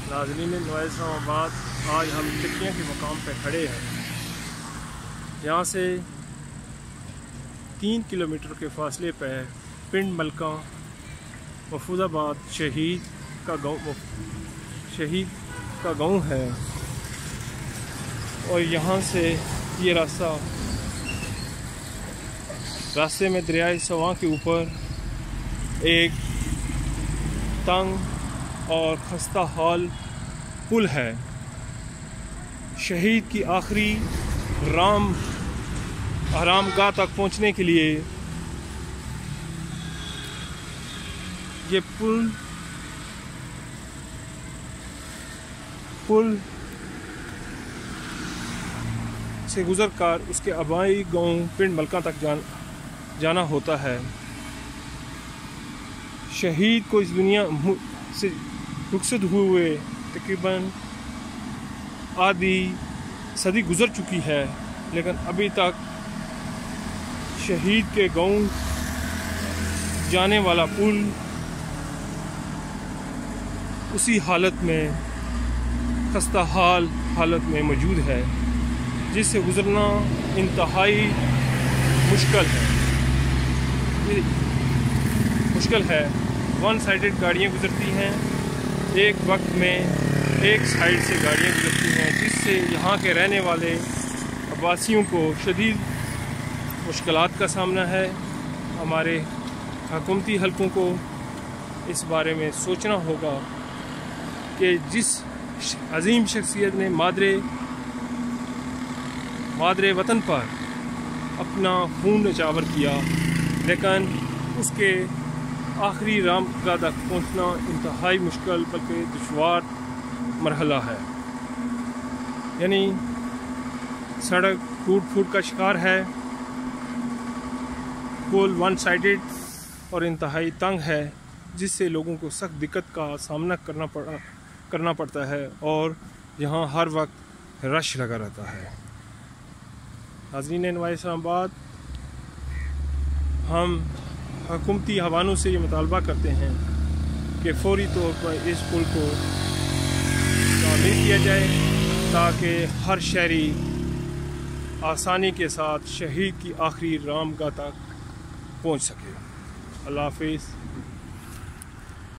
ناظرین نوائز اسلام آباد، آج ہم ٹکیاں کے مقام پہ کھڑے ہیں۔ یہاں سے 3 کلومیٹر کے فاصلے پہ پنڈ ملکہ محفوظ آباد شہید کا گاؤں ہے، اور یہاں سے یہ راستے میں دریائے سواں کے اوپر ایک تنگ اور خستہ حال پل ہے۔ شہید کی آخری آرام گاہ تک پہنچنے کے لیے یہ پل سے گزر کر اس کے آبائی گاؤں پنڈ ملکہ تک جانا ہوتا ہے۔ شہید کو اس دنیا سے رخصت ہوئے تقریباً آدھی صدی گزر چکی ہے، لیکن ابھی تک شہید کے گاؤں جانے والا پل اسی حالت میں خستہ حالت میں موجود ہے، جس سے گزرنا انتہائی مشکل ہے۔ ون سائیڈڈ گاڑیاں گزرتی ہیں، ایک وقت میں ایک سائیڈ سے گاڑیاں گزرتی ہیں، جس سے یہاں کے رہنے والے آباسیوں کو شدید مشکلات کا سامنا ہے۔ ہمارے حکومتی حلقوں کو اس بارے میں سوچنا ہوگا کہ جس عظیم شخصیت نے مادر وطن پر اپنا خون نچھاور کیا، لیکن اس کے آخری رام گاہ تک پہنچنا انتہائی مشکل بلکہ دشوار مرحلہ ہے۔ یعنی سڑک ٹوٹ پھوٹ کا شکار ہے، پل ون سائیڈڈ اور انتہائی تنگ ہے، جس سے لوگوں کو سخت دقت کا سامنا کرنا پڑتا ہے، اور یہاں ہر وقت رش لگا رہتا ہے۔ ناظرین نوائز اسلام آباد، ہم حکومتی حوالوں سے یہ مطالبہ کرتے ہیں کہ فوری طور پر اس پل کو تعمیر کیا جائے، تاکہ ہر شہری آسانی کے ساتھ شہید کی آخری رام گاہ تک پہنچ سکے۔ اللہ حافظ۔